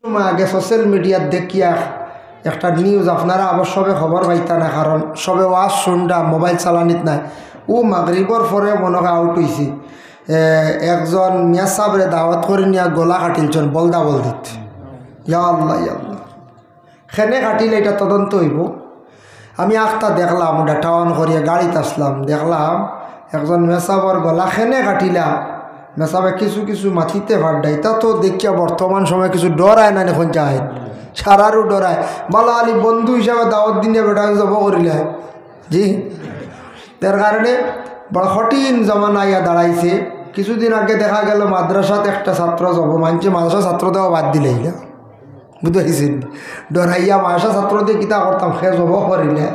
সময় আগে সোশ্যাল মিডিয়ার দেখিয়া একটা নিউজ আপনারা আবার সবে খবর পাইতা না, কারণ সবে ওয়াজ শুনডা মোবাইল চালানিত নাই। ও মাগরিবর পরে মনে হয় আউট হয়েছি, একজন মিয়া সাবরে দাওয়াত করে নিয়ে গলা কাটিলছেন বলদা বলদিত। ইয়া আল্লাহ ইয়া আল্লাহ, খেনে কাটিলে এটা তদন্ত হইব। আমি আখটা দেখলাম, ওটা টাউন করিয়া গাড়িতে আসলাম, দেখলাম একজন মেসাবর গলা খেনে কাটিলা, মেসাবে কিছু কিছু মাথিতে ভাড্ডাই। তা তো দেখিয়া বর্তমান সময় কিছু ডরায় না, এখন চায় সারারও ডরায়। বালা আলী বন্ধু হিসাবে দাওয়াত দিনে বেটা জব করিলে জি, তার কারণে বড় কঠিন জমানা ইয়া দাঁড়াইছে। কিছুদিন আগে দেখা গেল মাদ্রাসাতে একটা ছাত্র যাব মানছে, মাদ্রাসা ছাত্র দেওয়া বাদ দিলে না, বুঝতেছেন? ডরাইয়া মাদ্রাসা ছাত্র দিয়ে কিতা করতাম, সে জব করিলে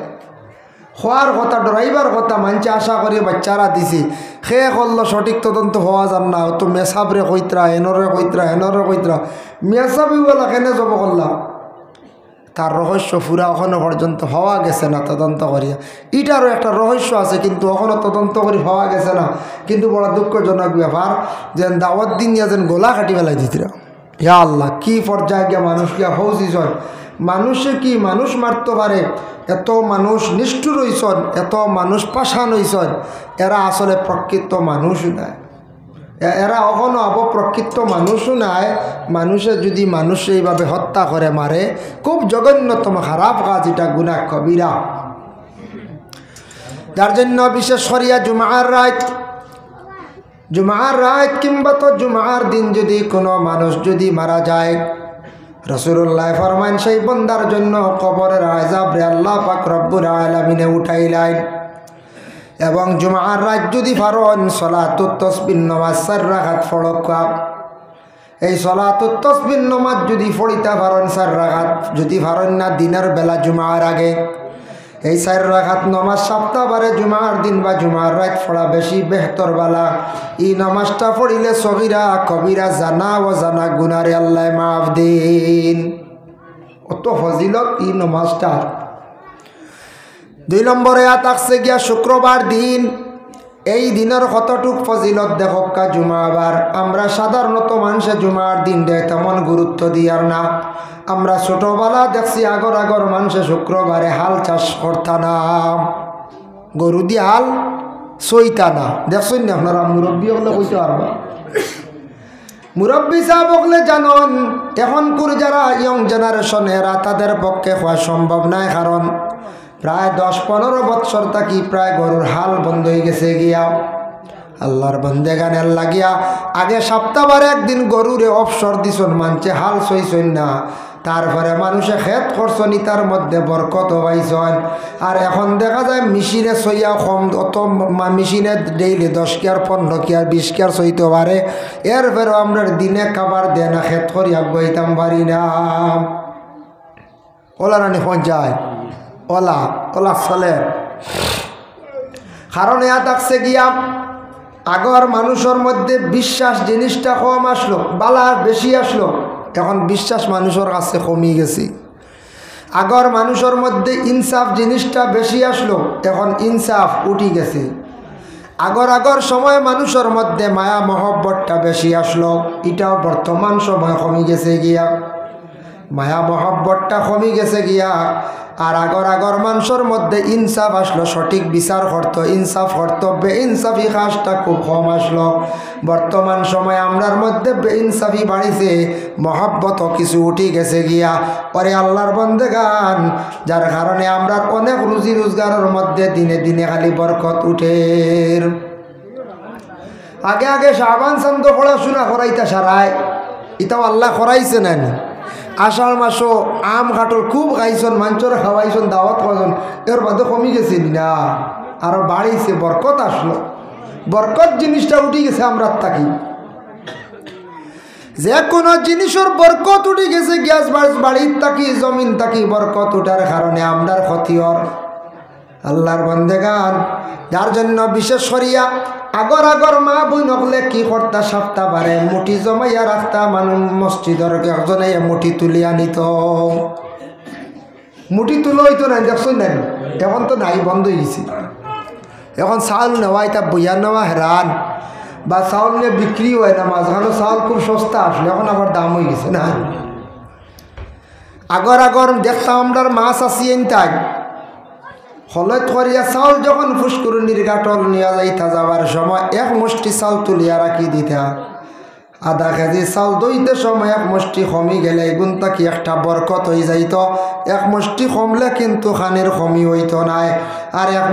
হওয়ার কথা, ডরাইবার কথা মানছে আশা করি বাচ্চারা দিছি, সে করলো সঠিক তদন্ত হওয়া যান না। তো মেসাবরে কইতরা, হেনরে কইতরা, হেনরে কইতরা, মেসাবি বলা কেনে জব করলাম, তার রহস্য পুরা এখনো পর্যন্ত হওয়া গেছে না তদন্ত করিয়া। এটারও একটা রহস্য আছে, কিন্তু এখনও তদন্ত করি হওয়া গেছে না। কিন্তু বড় দুঃখজনক ব্যাপার, যেন দাওয়াত দিন যেন গোলা কাটি ফেলাই দিতরা। ইয়া আল্লাহ, কি পর্যায়ে গিয়া মানুষ গিয়া হৌজিছন, মানুষে কি মানুষ মারতে পারে, এত মানুষ নিষ্ঠুর হইছন, এত মানুষ পাষাণ হইছন। এরা আসলে প্রকৃত মানুষও নাই, এরা কখনো অপপ্রকৃত মানুষও নাই। মানুষে যদি মানুষ এইভাবে হত্যা করে মারে, খুব জঘন্যতম খারাপ কাজ, এটা গুনাহ কবিরা। যার জন্য বিশেষ করিয়া জুমার রাত কিংবা তো জুমার দিন যদি কোনো মানুষ যদি মারা যায়, রাসূলুল্লাহ ফরমান সেই বান্দার জন্য কবরের আযাব রে আল্লাহ পাক রব্বুল আলামিনে উঠাইলেন। এবং জুমার রাত যদি ফারন সলাতুত তাসবিহ নামাজ 4 রাকাত পড়কা, এই সলাতুত তাসবিহ নামাজ যদি পড়িতা ফারন 4 রাকাত, যদি ফারন না দিনের বেলা জুমার আগে, এই 4 রাকাত নামাজ সপ্তাহবারে জুমার দিন বা জুমার রাত পড়া বেশি বেহতর বালা। এই নামাজটা পড়িলে সগীরা কবিরা জানা ও জানা গুনারে আল্লাহ মাফ দিন। অত ফজিলত এই নামাজটা। 2 নম্বরে আসছে গিয়া শুক্রবার দিন। এই দিনের কতটুক ফজিলত দেখকা জুমাবার। আমরা সাধারণত মানুষে জুমার দিন দেয় তেমন গুরুত্ব দিয়ার না। আমরা ছোটবেলা দেখছি আগর মানুষে শুক্রবারে হাল চাষ করতা না, গরু দিয়ে হাল সইতা না। দেখছেন না আপনারা, মুরব্বী হলে কইতে পারবা, মুরব্বী সাহেব হলে জানন। এখনকার যারা ইয়ং জেনারেশন, এরা তাদের পক্ষে হওয়া সম্ভব নয়, কারণ প্রায় 10-15 বৎসর থাকি প্রায় গরুর হাল বন্ধ হয়ে গেছে গিয়া। আল্লাহর বন্দেগানের লাগিয়া আগে সপ্তাহবার একদিন গরুরে অবসর দিছন, মানছে হাল সইছন না। তারপরে মানুষে খেত করছন, তার মধ্যে বরকত পাইছন। আর এখন দেখা যায় মেশিনে সইয়া কম, অত মেশিনে ডেইলি 10 কেয়ার 15 কেয়ার 20 কেয়ার সইতে পারে। এরপরেও আমরা দিনে খাবার দেয় না, খেত করি আগাইতাম পারি না। ওলা রানি পঞ্চায় ওলা ওলা চলে, কারণ এয়া থাকছে গিয়া আগর মানুষের মধ্যে বিশ্বাস জিনিসটা কম আসলো, বালা বেশি আসলো। এখন বিশ্বাস মানুষের কাছে কমে গেছে। আগর মানুষের মধ্যে ইনসাফ জিনিসটা বেশি আসলো, এখন ইনসাফ উঠে গেছে। আগর সময় মানুষের মধ্যে মায়া মহব্বতটা বেশি আসলো, এটাও বর্তমান সময় কমে গেছে গিয়া। মায়া মহব্বতটা কমে গেছে গিয়া। আর আগর মানুষের মধ্যে ইনসাফ আসলো, সঠিক বিচার করত, ইনসাফ কর্তব্যে ইনসাফি কাজটা খুব কম আসলো। বর্তমান সময় আমরার মধ্যে বেইনসাফি বাড়িছে, মহব্বত কিছু উঠে গেছে গিয়া। পরে আল্লাহর বন্দেগান, যার কারণে আমরা অনেক রুজি রোজগারের মধ্যে দিনে দিনে খালি বরকত উঠে। আগে শাবান চন্দ পড়াশোনা করাইতা সারায়, এটাও আল্লাহ করাইছে না। আষাঢ় মাসও আম কাঠল খুব খাইছন, মাঞ্চর খাওয়াইছন, দাওয়াত খাওয়াইছন, এর বাদে কমে গেছে না, আরো বাড়িছে, বরকত আসলো। বরকত জিনিসটা উঠে গেছে আমরা থাকি। যে কোনো জিনিসের বরকত উঠে গেছে, গ্যাস বাড়ির থাকি জমিন থাকি বরকত উঠার কারণে আমরার ক্ষতির। আল্লাহর বন্দেগান, যার জন্য বিশেষ করিয়া আগর মা বই নকলে কি করতা, সপ্তাহবারে মুঠি জমাইয়া রাখতা। মানুষ মসজিদের একজনে মুঠি তুলিয়া নিত, মুঠি তুলো হইতো নাই, দেখছো নাই? এখন তো নাই, বন্ধ হয়ে গেছে। এখন চাউল নেওয়া, এটা বইয়া নেওয়া হেরান, বা চাউল নিয়ে বিক্রি হয় না। মাঝখানে চাউল খুব সস্তা আসলে, এখন আবার দাম হয়ে গেছে না। আগর আগর দেখতাম আমরা মাছ আসিয়েন তাই হলত করিয়া চাউল যখন ফুসকুরুনির গাটল নিয়ে যাইতা যাবার সময় এক মুষ্টি চাউল তুলিয়া রাখি দিতা আধা কেজি চাউল দইতে সময় এক মুষ্টি কমি গেলে এগুন তাকি একটা বরকত হয়ে যাইত এক মুষ্টি কমলে কিন্তু খানির কমি হইত নাই আর এক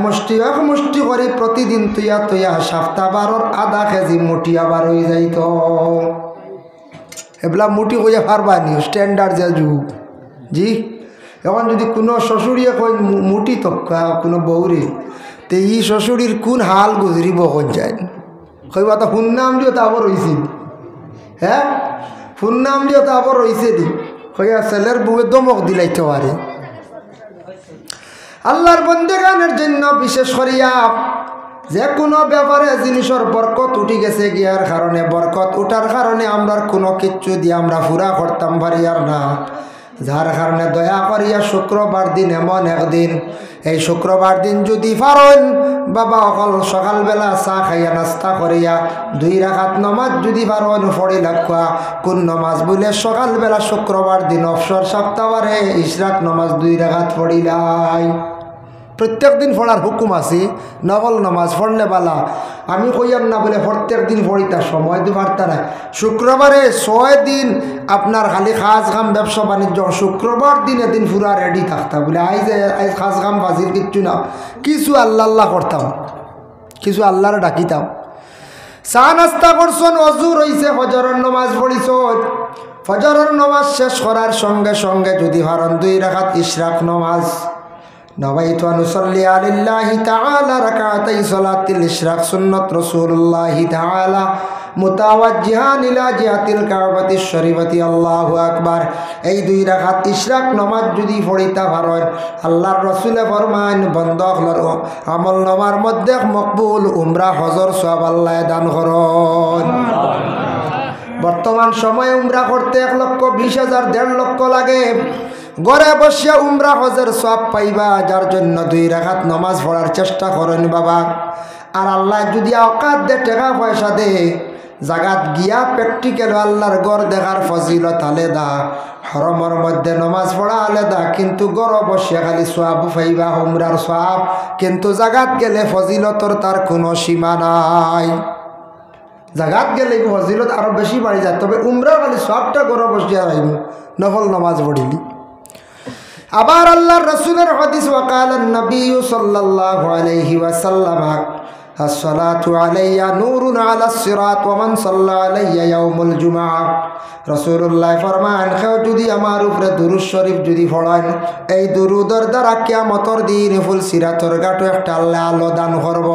মুষ্টি করে প্রতিদিন তুইয়া তুইয়া সপ্তাহ বারোর আধা কেজি মুঠি আবার হয়ে যাইত এগুলা মুঠি হইয়া পারবা নি স্ট্যান্ডার্ড যে যুগ জি এখন যদি কোনো শ্বশুরিয়ে কই মুঠি তক্কা কোনো বৌরে তে ই শ্বশুরির কোন হাল গুজরিব কোন যায় কইবা তো ফোন নাম দিও তা আবার রইছিল হ্যাঁ ফোন নাম দিও তা আবার রইছে দি কইয়া ছেলের বউয়ে দমক দিলাইতে পারে আল্লাহর বন্দেগানের জন্য বিশেষ করিয়া যে কোনো ব্যাপারে জিনিসের বরকত উঠি গেছে গিয়ার কারণে বরকত উঠার কারণে আমরা কোনো কিচ্ছু দিয়ে আমরা পুরা করতাম পারি আর না যার কারণে দয়া করিয়া শুক্রবার দিন এমন একদিন এই শুক্রবার দিন যদি পারেন বাবা অকল সকালবেলা চা খাইয়া নাস্তা করিয়া 2 রাকাত নমাজ যদি পারেন পড়ি লাগা কোন নমাজ বলে সকালবেলা শুক্রবার দিন অবসর সপ্তাহবারে ইশরাক নমাজ 2 রাকাত পড়িলাই প্রত্যেক দিন পড়ার হুকুম আছে নকল নমাজ পড়লে বালা আমি কইয়াম না বলে প্রত্যেক দিন পড়ি তার সময় তো পারতা না শুক্রবারে 6 দিন আপনার খালি খাস কাম ব্যবসা বাণিজ্য শুক্রবার দিন এদিন পুরা রেডি থাকতাম বলে আইজ খাস কাম বাজির কিচ্ছু না কিছু আল্লাহ আল্লাহ করতাম কিছু আল্লাহরে ডাকিতাম চা নাস্তা করছন অজু রইছে ফজরের নমাজ পড়িছ ফজরের নমাজ শেষ করার সঙ্গে সঙ্গে যদি পারেন 2 রাকাত ইশরাক নমাজ নওয়াইতু আন উসাল্লি আলিল্লাহি তাআলা রাকাতাই সালাতিল ইশরাক সুন্নাত রাসূলুল্লাহি তাআলা মুতাওয়াজ্জিহান ইলা জিহাতিল কাবাতিশ শরীফাতি আল্লাহু আকবার এই 2 রাকাত ইশরাক নামাজ যদি পড়িতা পারেন আল্লাহর রাসূলে ফরমান বন্দকলর আমল নামার মধ্যে মকবুল উমরা হজর সওয়াব আল্লাহ দান করুন বর্তমান সময়ে উমরা করতে 1,20,000 1.5 লক্ষ লাগে ঘরে বসিয়া উমরা হজের সওয়াব পাইবা যার জন্য 2 রাকাত নামাজ পড়ার চেষ্টা করেন বাবা আর আল্লাহ যদি আওকাত দে টাকা পয়সা দে জাগাত গিয়া প্র্যাকটিক্যাল আল্লাহর ঘর দেখার ফজিলত আলাদা হরমর মধ্যে নামাজ পড়া আলাদা কিন্তু ঘর বসিয়া খালি সওয়াব পাইবা উমরার সওয়াব কিন্তু জাগাত গেলে ফজিলতর তার কোনো সীমা নাই জাগাত গেলে ফজিলত আরো বেশি বাড়ি যায় তবে উমরা খালি সওয়াবটা ঘর বসিয়া পাইব নফল নামাজ পড়িলি আবার আল্লাহর রাসূলের হাদিস ওয়াকালান নবী সাল্লাল্লাহু আলাইহি ওয়াসাল্লাম আসসালাতু আলাইয়া নূরুন আলাস সিরাত ওয়া মান সাল্লা আলাইয়া ইয়াউমুল জুমআ রাসূলুল্লাহ ফরমান কেউ যদি আমার উপরে দুরূদ শরীফ যদি পড়েন এই দুরূদের দ্বারা কিয়ামতের দিন ফুল সিরাতর ঘাটে একটা আল্লাহ আলো দান করব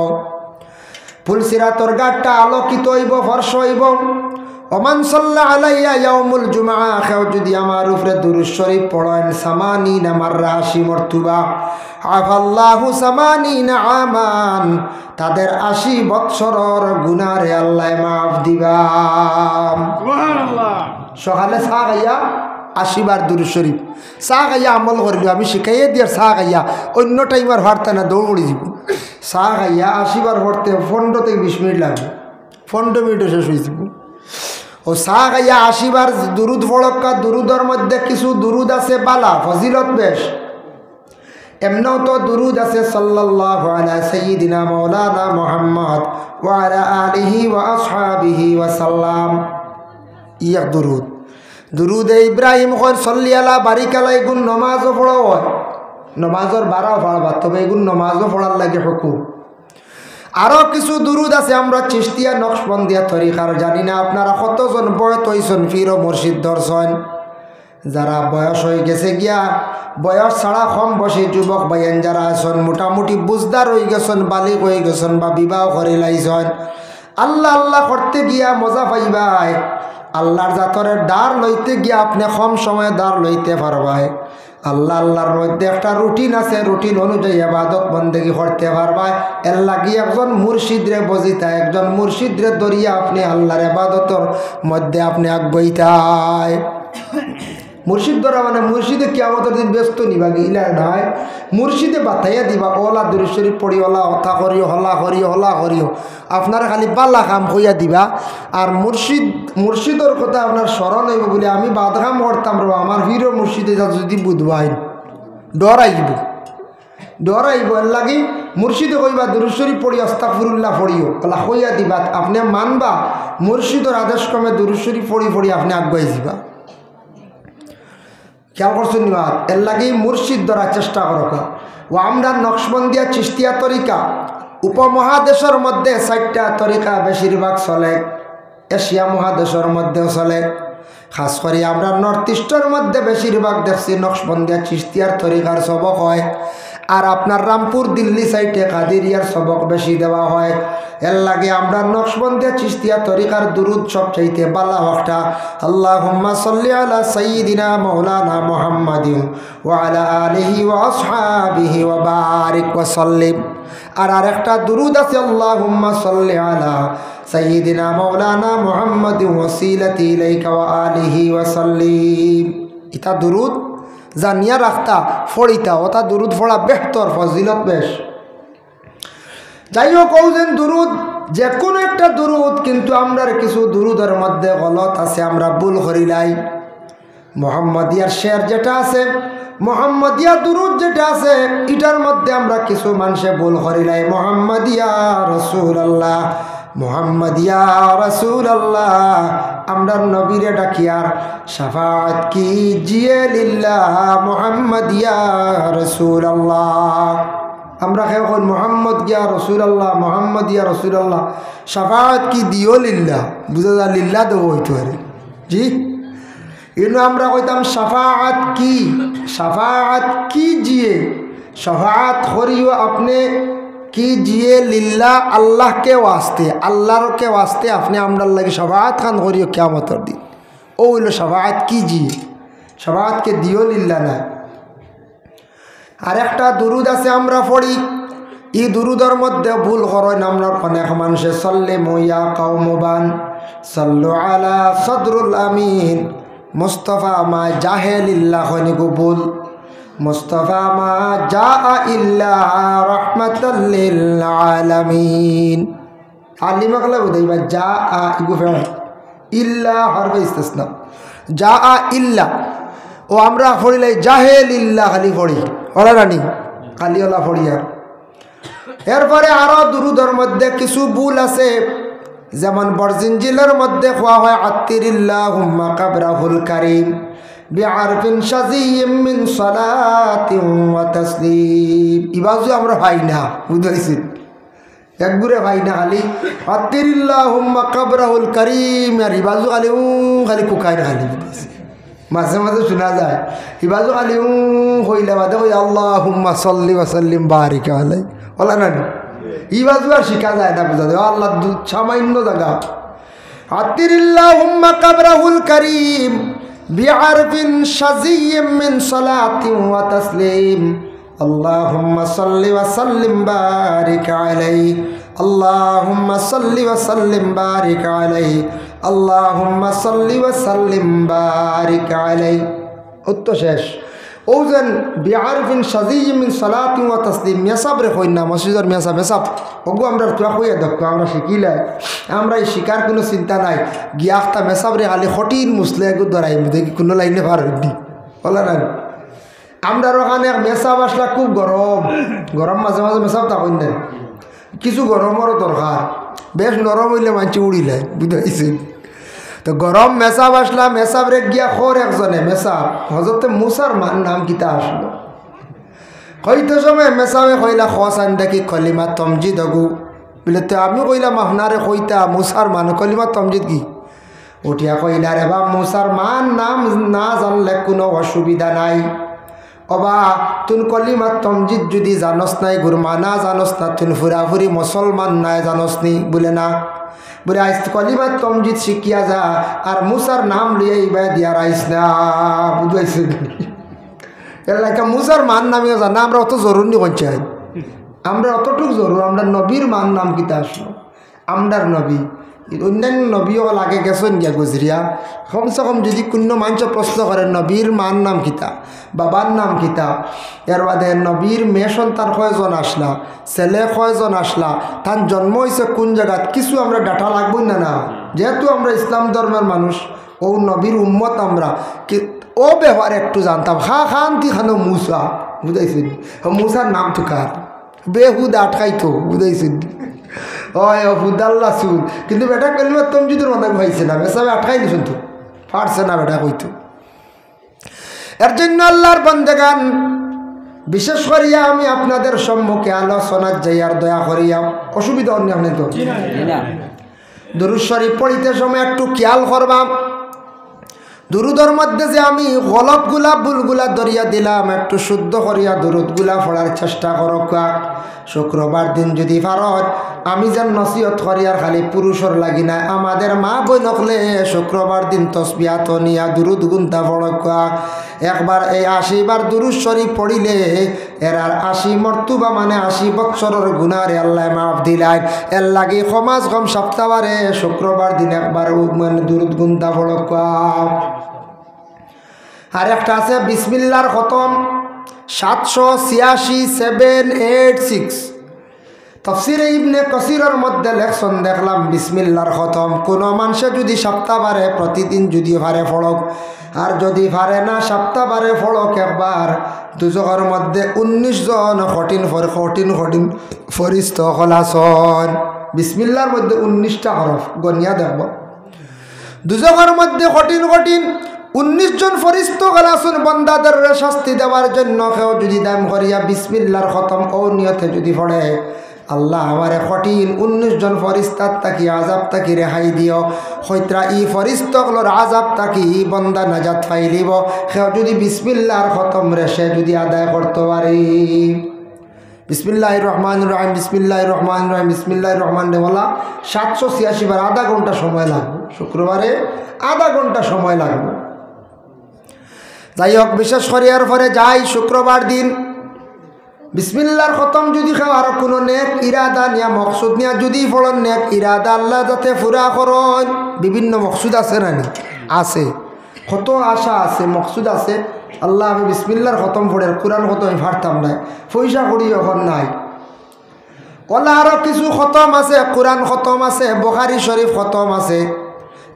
ফুল সিরাতর ঘাটটা আলোকিত হইব ফর্শ হইব ওমান সাল্লা আলাইয়া ইয়াউমুল জুমআ কেউ যদি আমার উপরে দুরূদ শরীফ পড়েন 80 মাররা 80 মর্তবা আফাল্লাহু 80 আমান তাদের 80 বৎসরের গুনাহরে আল্লাহ মাফ দিবা সুবহানাল্লাহ সকালে চা খাইয়া 80 বার দুরূদ শরীফ চা খাইয়া আমল করিল আমি শিখাইয়ে দিয়ার চা খাইয়া অন্য টাইমার হারতা না দৌড়ি যাব চা খাইয়া 80 বার পড়তে 15 থেকে 20 মিনিট লাগবে 15 মিনিটে শেষ হয়ে যাব ও চা খাইয়া 80 বার দুরুদ পড়কা দুরুদের মধ্যে কিছু দুরুদ আছে বালা ফজিলত বেশ এমনও তো দুরুদ আছে সাল্লাল্লাহু আলা সাইয়্যিদিনা মাওলানা মুহাম্মদ ওয়া আলা আলিহি ওয়া আসহাবিহি ওয়া সাল্লাম ইয়া দুরুদ ইব্রাহিম কর সাল্লি আলা বারিকালাই গুন নামাজও পড়া হয় নামাজের 12 পড়বা তবে এগুন নামাজও পড়ার লাগে হুকুম আরো কিছু দুরুদ আছে আমরা চিশতিয়া নকশবন্দিয়া তরিকার জানি না আপনারা কতজন বয়স হইছেন পীর ও মুর্শিদ দর্শন যারা বয়স হয়ে গেছে গিয়া বয়স ছাড়া কম বয়সী যুবক ভাইয়েন যারা আছেন মোটামুটি বুঝদার হয়ে গেছেন বালিক হয়ে গেছেন বা বিবাহ করে লাইছেন আল্লাহ আল্লাহ করতে গিয়া মজা পাইবাই আল্লাহর জাতরের দ্বার লইতে গিয়া আপনি কম সময়ে দ্বার লইতে পারবাই আল্লাহ আল্লাহর মধ্যে একটা রুটিন আছে রুটিন অনুযায়ী ইবাদত বন্দেগী করতে পারবাই এর লাগি একজন মুর্শিদরে বজিতা একজন মুর্শিদরে দরিয়া আপনি আল্লাহর ইবাদতের মধ্যে আপনি আগবইতাই মুর্শিদ ধরা মানে মুর্শিদে কিয়ামতের দিন ব্যস্ত নিবাগি ইলা নয় মুর্শিদে বাতাইয়া দিবা ওলা দুরূদ শরীফ পড়ি ওলা হতা করিও হলা করিও হলা করিও আপনার খালি বালা কাম হইয়া দিবা। আর মুর্শিদর কথা আপনার স্মরণ হইব বলে আমি বাদ কাম করতাম রে আমার হিরো মুর্শিদে যা যদি বুধবাই ডর আইব এর লাগি মুর্শিদে কইবা দুরূদ শরীফ পড়ি আস্তাগফিরুল্লাহ পড়িও ওলা হইয়া দিবা। আপনি মানবা মুর্শিদর আদেশ ক্রমে দুরূদ শরীফ পড়ি আপনি আগুয়াই যাবা। খেয়াল করছেন নিবাদ এর লাগে মুর্শিদ ধরার চেষ্টা করো। ও আমরা নকশবন্দিয়া চিস্তিয়া তরিকা উপমহাদেশের মধ্যে 4টা তরিকা বেশিরভাগ চলে, এশিয়া মহাদেশের মধ্যেও চলে, খাস করে আমরা নর্থ ইস্টের মধ্যে বেশিরভাগ দেখছি নকশবন্দিয়া চিস্তিয়ার তরিকার সবক হয়। আর আপনার রামপুর দিল্লি সাইডে কাদিরিয়ার সবক বেশি দেওয়া হয়। এর লাগে আমরা নকশবন্দিয়া চিস্তিয়া তরিকার দুরুদ সবচাইতে বালা হকটা আল্লাহুম্মা সাল্লি আলা সাইয়্যিদিনা মাওলানা মুহাম্মাদিন ওয়া আলা আলিহি ওয়া আসহাবিহি ওয়া বারিক ওয়া সাল্লিম। আর আরেকটা দুরুদ আছে আল্লাহুম্মা সাল্লি আলা সাইয়্যিদিনা মাওলানা মুহাম্মাদিন ওয়াসিলাতি ইলাইকা ওয়া আলিহি ওয়া সাল্লিম। এটা দুরুদ জানিয়া রাখতা ফড়িতা ওটা দুরুদ ফড়া বেহতর ফজিলত বেশ। যাই হোক যেন দুরুদ যে কোনো একটা দুরুদ, কিন্তু আমরা কিছু দুরুদের মধ্যে গলত আছে, আমরা ভুল করিলাই। মুহাম্মদিয়ার শের যেটা আছে, মুহাম্মদিয়া দুরুদ যেটা আছে, এটার মধ্যে আমরা কিছু মানুষে ভুল করিলাই। মুহাম্মদিয়া রাসূলুল্লাহ, মুহাম্মদিয়া রাসূলুল্লাহ, আমরা নবীরে ডাকিয়ার শাফাআত কিজিয়ে লিল্লাহ মুহাম্মদিয়া রাসূলুল্লাহ। আমরা কেউ কই মুহাম্মদ গিয়া রাসূলুল্লাহ, মুহাম্মদ ইয়া রাসূলুল্লাহ, শাফাআত কি দিও লিল্লাহ, বুঝা যায় লিল্লাহ দেবো হইতো আরে জি। এর আমরা কইতাম শাফাআত কি জিয়ে, শাফাআত করিও আপনি কি জিয়ে লিল্লাহ, আল্লাহ কে ওয়াস্তে, আল্লাহর কে ওয়াস্তে আপনি আমরার লাগে শাফাআত খান করিও কিয়ামতের দিন। ও হইল শাফাআত কি জিয়ে, শাফাআত কে দিও লিল্লাহ না। আর একটা দুরুদ আছে আমরা পড়ি, এই দুরুদের মধ্যে ভুল করেন আমরা অনেক মানুষে সাল্লিমু ইয়া কওমবান সাল্লু আলা সদরুল আমিন মুস্তাফা মা জাহেলিল্লাহ হনিগো ভুল, মুস্তাফা মা জা ইল্লা রাহমাতাল লিল আলামিন। আলিমাকলা বুঝাইবা জা ইগু ফেল ইল্লা হরফে ইস্তিসনা, জা ইল্লা ও আমরা পড়িলাই জাহেলিল্লাহ খালি পড়ি ওরা রানি খালি ওলা পড়ি। আর এরপরে আরো দুরুদের মধ্যে কিছু ভুল আছে, যেমন বরজিনজিলের মধ্যে খোয়া হয় আত্তিরিল্লাহুম্মা কাবরাহুল কারীম বিআরফিন শাযিয়্যিম মিন সালাতিন ওয়া তাসলিম। ইবাজু আমরা ভাই না বুঝাইছি একগুরে ভাই না খালি আত্তিরিল্লাহুম্মা কাবরাহুল কারীম, আর ইবাজু খালি খালি কুকাই খালি বুঝাইছি। মাঝে মাঝে শোনা যায় ইবাজু খালি হইলে বাদে কই আল্লাহুম্মা সাল্লি ওয়া সাল্লিম বারিক আলাইহি ওলা না, ইবাজু আর শিখা যায় না বুঝা যায় আল্লাহ সামান্য জায়গা। আত্তিরিল্লাহুম্মা কাবরাহুল কারীম বিআরফিন শাযিয়্যিম মিন সালাতিন ওয়া তাসলিম আল্লাহুম্মা সাল্লি ওয়া সাল্লিম বারিক আলাইহি, আল্লাহুম্মা সাল্লি ওয়া সাল্লিম বারিক আলাইহি, আল্লাহুম্মা সাল্লি ওয়া সাল্লিম বারিক আলাইহি। উত্তর শেষ। ও যেন বিআরফিন শাযিয়্যিম মিন সালাতিন ওয়া তাসলিম মেসাব রে কই না মসজিদের মেসাব ওগো আমরা তুয়া কইয়া দেখো আমরা শিখিলাই, আমরা এই শিকার কোনো চিন্তা নাই গিয়াখতা মেসাব রে খালি কঠিন মুসলে গো ধরাই দেখি কোনো লাইনে পার হইনি বলা না। আমরা ওখানে মেসাব আসলা খুব গরম মাঝে মাঝে মেসাব থাকুন না, কিছু গরমেরও দরকার, বেশ নরম হইলে মানছি উড়িলাই বুঝাইছি। তো গরম মেসাব আসলা, মেসাব রে গিয়া খোর একজনে মেসাব হজরতে মুসার নাম কিতা আসলো কইতে সময় মেসাবে কইলা খসান দেখি কলিমা তমজিদ হগু বলে, তো আমি কইলাম আপনারে কইতা মুসার মান কলিমা তমজিদ কি? উঠিয়া কইলা রে বা মুসার মান নাম না জানলে কোনো অসুবিধা নাই, অবা তুন কলিমা তমজিদ যদি জানস নাই গুরমা না জানস না তুন ফুরাফুরি মুসলমান নাই জানস নি বলে না, বলে আইস কলিমা তমজিদ শিখিয়া যা আর মুসার নাম লিয়ে ইবা দিয়ার আইস না বুঝাইছে। এলাকা মুসার মান নামিও জানা আমরা অত জরুরি পঞ্চায়েত, আমরা অতটুক জরুর আমরা নবীর মান নাম কিতা আসলো, আমরার নবী অন্যান্য নবীও লাগে গেছেন গিয়া গুজরিয়া কমসে কম যদি কোনো মানুষ প্রশ্ন করে নবীর মার নাম কিতা বাবার নাম কিতা এর বাদে নবীর মেয়ে সন্তান কয়জন আসলা ছেলে কয়জন আসলা তার জন্ম হয়েছে কোন জায়গাত কিছু আমরা ডাটা লাগবই না না যেহেতু আমরা ইসলাম ধর্মের মানুষ ও নবীর উম্মত আমরা ও ব্যবহার একটু জানতাম খান্তি খানো মুসা বুঝাইছেন মুসার নাম তো কার বেহুদ আটকাইতো বুঝাইছেন ওই হুদাল্লা সুদ কিন্তু বেটা কলিমা তমজিদের মাথা ভাইছে না বেসাবে আটকাই দিছেন তো পারছে না বেটা কইতো এর জন্য আল্লাহর বান্দাগান বিশেষ করিয়া আমি আপনাদের সম্মুখে আলোচনা যাইয়ার দয়া করিয়া অসুবিধা অন্য আপনি তো দুরূদ শরীফ পড়িতে সময় একটু খেয়াল করবাম দুরুদের মধ্যে যে আমি গলতগুলা ভুলগুলা দরিয়া দিলাম একটু শুদ্ধ করিয়া দুরুদগুলা পড়ার চেষ্টা করক শুক্রবার দিন যদি ভারত আমি যেন নসিহত করিয়ার খালি পুরুষর লাগি না আমাদের মা বই নকলে শুক্রবার দিন তসবিহাত নিয়া দুরুদ গুনতা পড়ক একবার এই 80 বার দুরুদ শরীফ পড়িলে এর আর 80 মর্তুবা মানে 80 বৎসরের গুনারে আল্লাহ মাফ দিলাই এর লাগি সমাজ কম সপ্তাহবারে শুক্রবার দিন একবার মানে দুরুদ গুনতা পড়ক আর একটা আছে বিসমিল্লাহর খতম 786 786 তফসিরে ইবনে কাসিরের মধ্যে লেখছেন দেখলাম বিসমিল্লাহর খতম কোনো মানুষে যদি সপ্তাহবারে প্রতিদিন যদি ভারে ফড়ক আর যদি ভারে না সপ্তাহবারে ফড়ক একবার দুজকের মধ্যে 19 জন কঠিন ফরিস্ত খলাসন বিসমিল্লাহর মধ্যে 19টা হরফ গনিয়া দেখব দুজকের মধ্যে কঠিন 19 জন ফরিস্ত গলাসুন বন্দাদের শাস্তি দেওয়ার জন্য কেউ যদি দাম করিয়া বিসমিল্লাহর খতম ও নিয়তে যদি পড়ে আল্লাহ আমারে কঠিন 19 জন ফরিস্তার তাকি আজাব তাকি রেহাই দিও হইত্রা ই ফরিস্তগুলোর আজাব তাকি বন্দা নাজাত পাইলিব কেউ যদি বিসমিল্লাহর খতম রেসে যদি আদায় করতে পারে বিসমিল্লাহির রহমানির রহিম বিসমিল্লাহির রহমানির রহিম বিসমিল্লাহির রহমানির বলা 786 বার আধা ঘন্টা সময় লাগবে শুক্রবারে আধা ঘন্টা সময় লাগবে যাই হোক বিশেষ করিয়ার পরে যাই শুক্রবার দিন বিসমিল্লাহর খতম যদি খাও আর কোনো নেক ইরাদা নিয়া মকসুদ নিয়া যদি ফলন নেক ইরাদা আল্লাহ যাতে পুরা করেন বিভিন্ন মকসুদ আছে নানি আছে কত আশা আছে মকসুদ আছে আল্লাহ আমি বিসমিল্লাহর খতম পড়ে কোরআন খতম আমি ফাড়তাম নাই পয়সা করি এখন নাই ওলা আরও কিছু খতম আছে কোরআন খতম আছে বুখারী শরীফ খতম আছে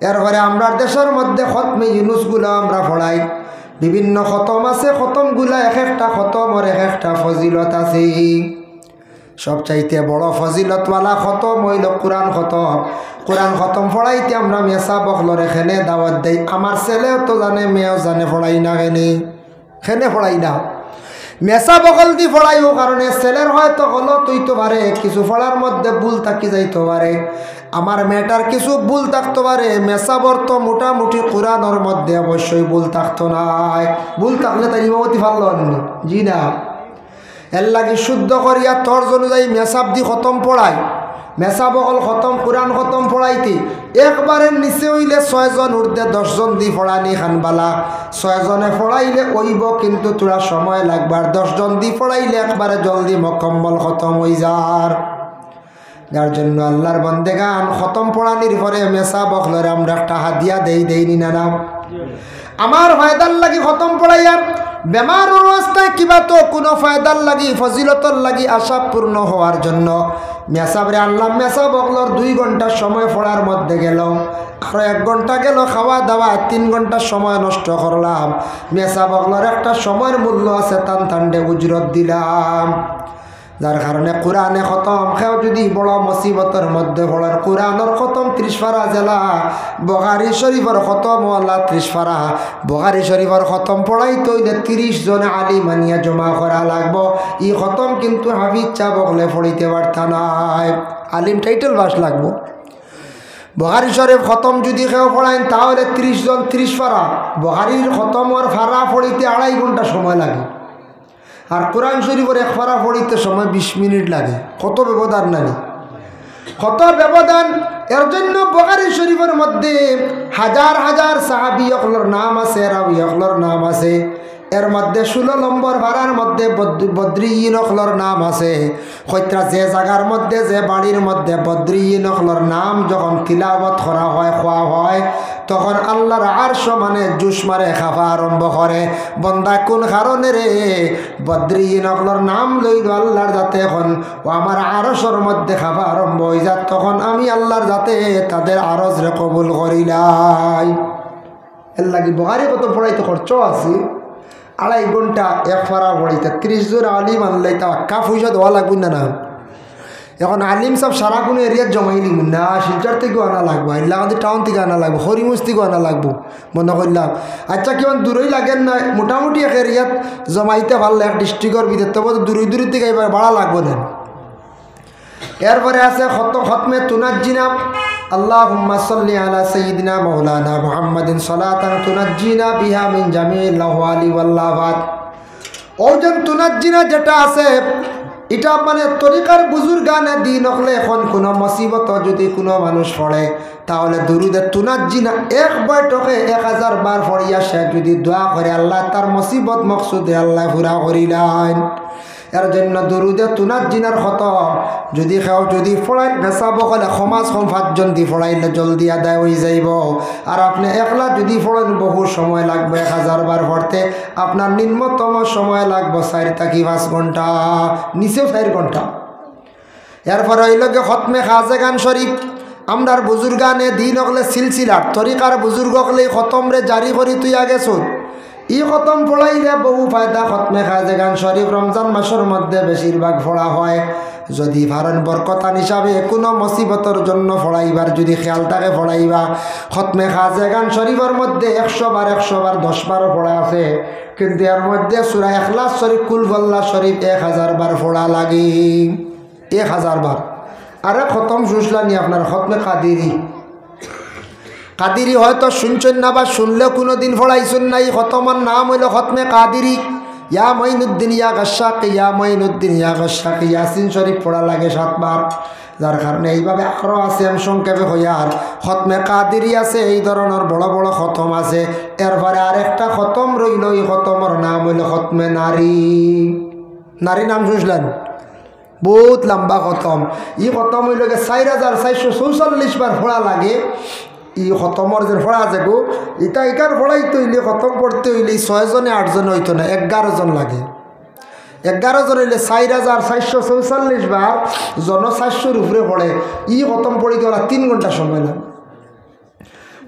এরপরে আমরা দেশের মধ্যে খতমে ইউনুসগুলো আমরা পড়াই বিভিন্ন খতম আছে খতমগুলা এক একটা খতমর এক একটা ফজিলত আছে সবচাইতে বড় ফজিলতওয়ালা খতম হইল কোরআন খতম পড়াইতে আমরা মেসা বকলর এখানে দাওয়াত দেই আমার ছেলেও তো জানে মেয়েও জানে পড়াই না খেনে পড়াই না মেসা বকল দি পড়াইও কারণে ছেলের হয়তো হলো তুইতে পারে কিছু পড়ার মধ্যে ভুল থাকি যাইতে পারে আমার মেয়েটার কিছু ভুল থাকতে পারে মেসাবর তো মোটামুটি কোরআনের মধ্যে অবশ্যই ভুল থাকতো নাই ভুল থাকলে তাই ইমামতি পারল জি না এর লাগে শুদ্ধ করিয়া তর্জ অনুযায়ী মেসাব দি খতম পড়াই মেসা বকল খতম কোরআন খতম পড়াইতে একবারের নিচে হইলে 6 জন ঊর্ধ্বে 10 জন দি পড়ানি খানবালা 6 জনে পড়াইলে ওইব কিন্তু তোরা সময় লাগবার 10 জন দি পড়াইলে একবারে জলদি মোকাম্মল খতম হয়ে যার যার জন্য আল্লাহর বান্দেগান খতম পড়ানির পরে মেসা বকলরে আমরা একটা হাদিয়া দেইনি না নাম আমার ফায়দার লাগি খতম পড়াইয়া বেমার অবস্থায় কিবা তো কোনো ফায়দার লাগি ফজিলতর লাগি আশা পূর্ণ হওয়ার জন্য মেসাবরে আল্লাহ মেসা বকলর 2 ঘন্টা সময় পড়ার মধ্যে গেল আর 1 ঘন্টা গেল খাওয়া দাওয়া 3 ঘন্টা সময় নষ্ট করলাম মেসা বকলর একটা সময়ের মূল্য আছে টানটান্ডে উজরত দিলাম যার কারণে কোরআনে খতম খেও যদি বড় মুসিবতের মধ্যে পড়ার কোরআনের খতম 30 পারা জেলা বুখারী শরীফের খতম ওয়ালা 30 পারা বুখারী শরীফের খতম পড়াইতে হইলে 30 জন আলিম আনিয়া জমা করা লাগবো ই খতম কিন্তু হাফিজ চা বকলে পড়িতে পারতা নাই আলিম টাইটেল বাস লাগবো বুখারী শরীফ খতম যদি কেউ পড়াইন তাহলে 30 জন 30 পারা বুখারীর খতমের ফারা পড়িতে 2.5 ঘন্টা সময় লাগে আর কোরআন শরীফের 1 পারা পড়িতে সময় 20 মিনিট লাগে কত ব্যবধান নানি কত ব্যবধান এর জন্য বুখারী শরীফের মধ্যে হাজার হাজার সাহাবী হকলর নাম আছে রাবী হকলর নাম আছে এর মধ্যে 16 নম্বর ভাড়ার মধ্যে বদ্রিয়িন অখলর নাম আছে। কইত্রা যে জায়গার মধ্যে যে বাড়ির মধ্যে বদ্রিয়িন অখলর নাম যখন তিলাওয়াত করা হয় খোয়া হয় তখন আল্লাহর আরশ মানে জুস মারে খাফা আরম্ভ করে। বন্দা কোন কারণে রে বদ্রিয়িন অখলর নাম লইল আল্লাহর যাতে এখন ও আমার আরশের মধ্যে খাফা আরম্ভ হয়ে যায়, তখন আমি আল্লাহর যাতে তাদের আরজ রে কবুল করিলাই। এর লাগি বুখারী কত পড়াইতে খরচ আছে 2.5 ঘন্টা এক ফারা পড়াইতে 30 জন আলিম আনলাই তা আক্কা পয়সা দেওয়া লাগবে না। না এখন আলিম সব সারা কোনো এরিয়াত জমাই নিব না, শিলচর থেকেও আনা লাগবো, ইলাকান্দি টাউন থেকে আনা লাগবো, হরিমুজ থেকেও আনা লাগবো, মনে করলাম। আচ্ছা কেমন দূরই লাগেন না, মোটামুটি এক এরিয়াত জমাইতে পারলে এক ডিস্ট্রিক্টর ভিতরে, তবে দূরই দূরের থেকে এবার বাড়া লাগবো না। এরপরে আছে খতমে তুনাজ্জিনা আল্লাহুম্মা সাল্লি আলা সাইয়্যিদিনা মাওলানা মুহাম্মাদিন সালাতান তুনাজ্জিনা বিহা মিন জামিল আহওয়ালি ওয়াল আফাত। ওজন তুনাজ্জিনা যেটা আছে এটা মানে তরিকার বুজুর্গানে দিন হলে এখন কোনো মুসিবত যদি কোনো মানুষ পড়ে তাহলে দুরুদে তুনাজ্জিনা এক বৈঠকে 1000 বার পড়িয়া সে যদি দোয়া করে আল্লাহ তার মুসিবত মকসুদে আল্লাহ পুরা করিলেন। এর জন্য দুরুদে তুনাজ্জিনার খতম যদি কেউ যদি ফড়াই বেচাব হলে সমাজ 5 জন দি ফড়াইলে জলদি আদায় হয়ে যাইব। আর আপনি একলা যদি ফড়েন বহু সময় লাগবে, 1000 বার পড়তে আপনার নিম্নতম সময় লাগবে 4 থেকে 5 ঘন্টা, নিচেও 4 ঘন্টা। এরপরে হইল গিয়ে খতমে খাজেগান শরীফ। আমরার বুজুর্গানে দিন হলে সিলসিলার তরিকার বুজুর্গ হলে খতমরে জারি করি তুই আগে শোন। ই খতম পড়াইলে বহু ফায়দা। খতমে খাজেগান শরীফ রমজান মাসের মধ্যে বেশিরভাগ পড়া হয়। যদি ভারণ বরকতান হিসাবে কোনো মুসিবতের জন্য পড়াইবার যদি খেয়াল থাকে পড়াইবা। খতমে খাজেগান শরীফের মধ্যে 100 বার 10 বারও পড়া আছে, কিন্তু এর মধ্যে সূরা ইখলাস শরীফ কুল ওয়াল্লাহ শরীফ 1000 বার পড়া লাগে, 1000 বার। আরে খতম শুনলানি আপনার খতমে কাদিরি। কাদিরি হয়তো শুনছেন না বা শুনলেও কোনো দিন পড়াইছেন নাই। খতমের নাম হইল খতমে কাদিরি। ইয়া মঈনুদ্দিন ইয়া গাশশাক, ইয়া মঈনুদ্দিন ইয়া গাশশাক, ইয়াসিন শরীফ পড়া লাগে 7 বার। যার কারণে এইভাবে আখরো আছে, আমি সংক্ষেপে হইয়ার খতমে কাদিরি আছে, এই ধরনের বড় বড় খতম আছে। এরপরে আরেকটা খতম রইল, এই খতমের নাম হইল খতমে নারী। নারী নাম শুনলেন? বহুত লম্বা খতম। ই খতম হইল 4444 বার পড়া লাগে। ই খতমর যে পড়া আছে গো, এটা একার পড়াইতে হইলে খতম পড়তে হইলে 6 জনে 8 জন হইতো না, 11 জন লাগে। 11 জন হইলে 4444 বার, জন 400-র উপরে পড়ে। ই খতম পড়িতে ওরা 3 ঘন্টা সময় লাগে।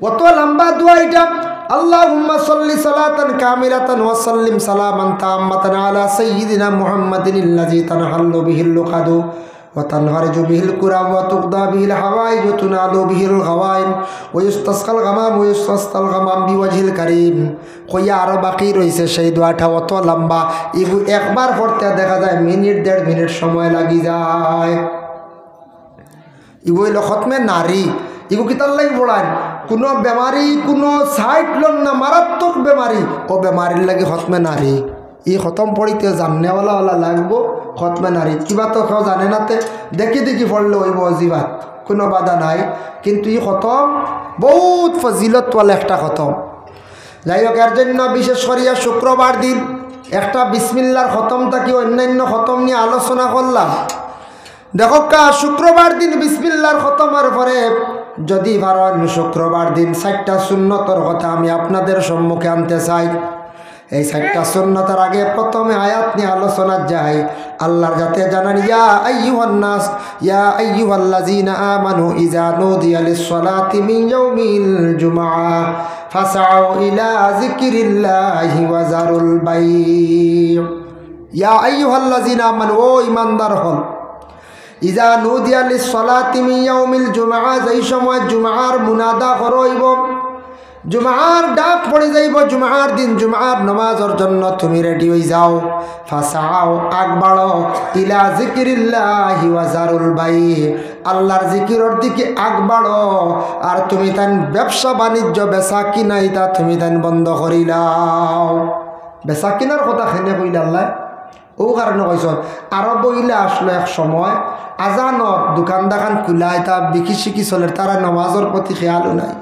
অত লম্বা দোয়া এটা। আল্লাহুম্মা সাল্লি সালাতান কামিলাতান ওয়া সাল্লিম সালামান তাম্মাতান আলা সাইয়্যিদিনা মুহাম্মাদিনিল্লাযী তানহাল্লু বিহিল লুকাদু وتنهرج به الكرام وتقضى به الحوائج وتنال به الغوائم ويستسقى الغمام ويستسقى الغمام بوجه الكريم। কইয়া আরো বাকি রয়েছে সেই দোয়াটা, অত লম্বা। ইবু একবার পড়তে দেখা যায় মিনিট 1.5 মিনিট সময় লাগি যায়। ইবু হইল খতমে নারী। ইবু কিতার লাগি পড়ান কোনো বেমারি, কোনো সাইড লন না, মারাত্মক বেমারি, ও বেমারির লাগে খতমে নারী। ই খতম পড়িতে জাননেওয়ালা লাগবো। খতমে নারী কিবা তো কেউ জানে নাতে, দেখি দেখি পড়লে ওই অজিবাত, কোনো বাধা নাই। কিন্তু ই খতম বহুত ফজিলতওয়ালা একটা খতম। যাই হোক, এর জন্য বিশেষ করিয়া শুক্রবার দিন একটা বিসমিল্লার খতম থাকি অন্যান্য খতম নিয়ে আলোচনা করলাম। দেখো শুক্রবার দিন বিসমিল্লার খতমের পরে যদি পারেন শুক্রবার দিন 4টা সুন্নতর কথা আমি আপনাদের সম্মুখে আনতে চাই। এই 4টা সুন্নতের আগে প্রথমে আয়াত নিয়ে আলোচনা যায়। আল্লাহর যাতে জানান, ইয়া আইয়ুহান নাস ইয়া আইয়ুহাল্লাযীনা আমানু ইযা নুদিয়া লিস-সালাতি মিন ইয়াউমিল জুমআহ ফাসআউ ইলা যিকরিল্লাহি ওয়া যারুল বাই'। ইয়া আইয়ুহাল্লাযীনা আমানু, ও ঈমানদার হল, ইযা নুদিয়া লিস-সালাতি মিন ইয়াউমিল জুমআহ, যেই সময় জুমআর মুনাদা করইব, জুমআর ডাক পড়ে যাইব, জুমআর দিন জুমআর নামাজের জন্য তুমি রেডি হয়ে যাও। ফাসাও, আগ বাড়ো, ইলা যিকরিল্লাহি ওয়া যারুল বাই', আল্লাহর জিকিরের দিকে আগ বাড়ো। আর তুমি তান ব্যবসা বাণিজ্য বেচা কিনা এটা তুমি তান বন্ধ করিলাও। বেচা কিনার কথা খেনে কইলা আল্লাহ, ও কারণে কইস আরব বইলে আসলো এক সময় আজানত দোকান দাকান খোলা, এটা বিকি শিকি চলে, তারা নামাজের প্রতি খেয়ালও নাই।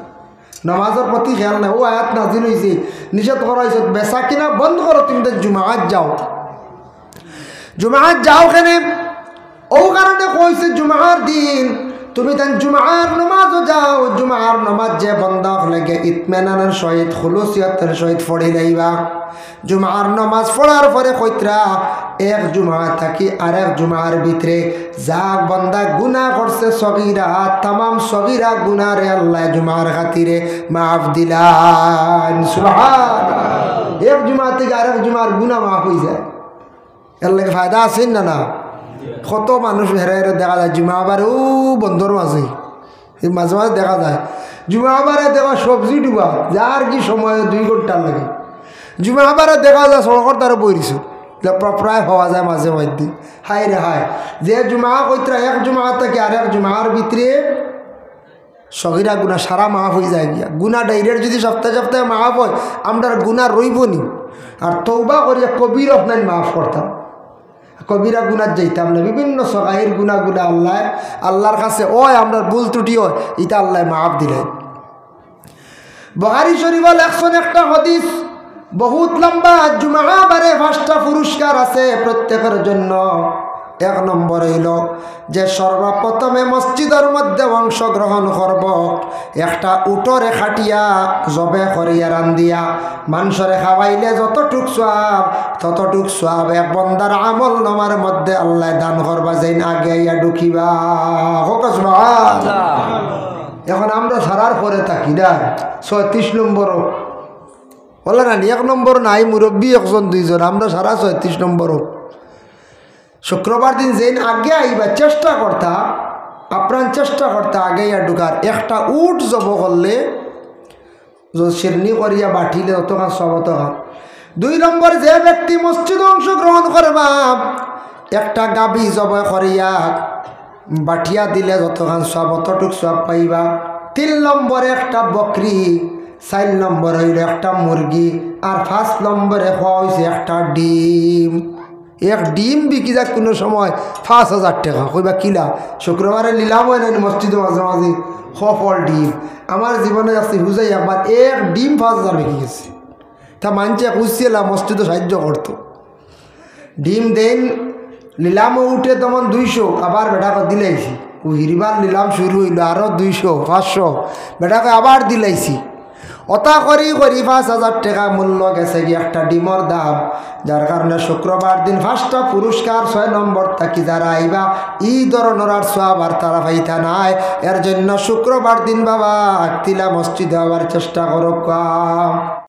নামাজের প্রতি খেয়াল নাই। ও আয়াত নাজিল হয়েছে, নিষেধ করা হয়েছে বেচা কিনা বন্ধ করো, তুমি তো জুমাত যাও, জুমাত যাও কেনে? ও কারণে কইছে জুমার দিন তুমি তান জুমার নামাজও যাও। জুমার নামাজ যে বন্ধ লাগে ইতমেনানের সহিত খুলুসিয়তের সহিত পড়ি লাইবা। জুমার নামাজ পড়ার পরে কইতরা এক জুমা থাকি আরেক জুমার ভিতরে যা বন্দা গুনাহ করছে সগীরা, তামাম সগীরা গুনাহরে আল্লাহ জুমার খাতিরে মাফ দিলান। সুবহানাল্লাহ। এক জুমা থেকে আরেক জুমার গুনাহ মাফ হয়ে যায়। এর লাগে ফায়দা আছে না? না। কত মানুষ হেরে হেরে দেখা যায় জুমাবারে ও বন্ধর মাঝে মাঝে মাঝে দেখা যায় জুমাবারে দেখা সবজি ডুবা যার কি সময় 2 ঘন্টা লাগে। জুমাবারে দেখা যায় সড়কর দ্বারা বইরিছো প্রায় হওয়া যায় মাঝে মধ্যে। হাই রে হায়, যে জুমা কইতরা এক জুমা থেকে আরেক জুমার ভিতরে সগীরা গুনাহ সারা মাফ হয়ে যায় গিয়া। গুনাহ ডাইরেক্ট যদি সপ্তাহে সপ্তাহে মাফ হয় আমরা গুনাহ রইব নি। আর তওবা করিয়া কবির আপনার মাফ করতাম, কবিরা গুনাহ যাইতাম না। বিভিন্ন সগাইর গুনাহগুলো আল্লাহর কাছে ওই আমরা ভুল ত্রুটি হয় এটা আল্লাহ মাফ দিলেন। বুখারী শরীফের 101টা হাদিস, বহুত লম্বা। জুমাবারে 5টা পুরস্কার আছে প্রত্যেকের জন্য। 1 নম্বর হইল যে সর্বপ্রথমে মসজিদের মধ্যে অংশগ্রহণ করব একটা উটরে খাটিয়া জবে করিয়া রান্দিয়া মানুষরে খাওয়াইলে যতটুক সোয়াব ততটুক সোয়াব এক বন্দার আমল নামার মধ্যে আল্লাহ দান করবা যেন আগে আইয়া ঢুকিবা। এখন আমরা সারার পরে থাকি না 36 নম্বরও বলে না 1 নম্বর নাই, মুরব্বী 1 জন 2 জন, আমরা সারা 36 নম্বরও। শুক্রবার দিন যেন আগে আইবা চেষ্টা করতা, আপ্রাণ চেষ্টা করতা আগে ইয়া ঢুকার। একটা উট জব করলে শিরনি করিয়া বাঠিলে অতখান সব অতখান। 2 নম্বর যে ব্যক্তি মসজিদে অংশগ্রহণ করবা একটা গাভী জব করিয়া বাঠিয়া দিলে যতখান সব অতটুক সব পাইবা। 3 নম্বরে একটা বকরি, 4 নম্বর হইল একটা মুরগি, আর 5 নম্বরে হওয়া হয়েছে একটা ডিম। এক ডিম বিকি যাক কোনো সময় 5000 টাকা। কইবা কিলা শুক্রবারে নিলাম হয় না মসজিদে মাঝে মাঝে সফল ডিম। আমার জীবনে আছে বুঝাই একবার এক ডিম 5000 বিকি গেছে। তা মানছে খুঁজছিলাম মসজিদে সাহায্য করতো। ডিম দেন নিলামও উঠে তখন 200, আবার বেটাকে দিলাইছি। ও হিরিবার নিলাম শুরু হইল আরও 200 500, বেটাকে আবার দিলাইছি। অতা করি 5000 টাকা মূল্য গেছে কি একটা ডিমর দাম। যার কারণে শুক্রবার দিন 5টা পুরস্কার 6 নম্বর থাকি যারা আইবা এই ধরনের আর সওয়াব আর তারা পাইতা নাই। এর জন্য শুক্রবার দিন বাবা তিলা মসজিদে আবার চেষ্টা করো।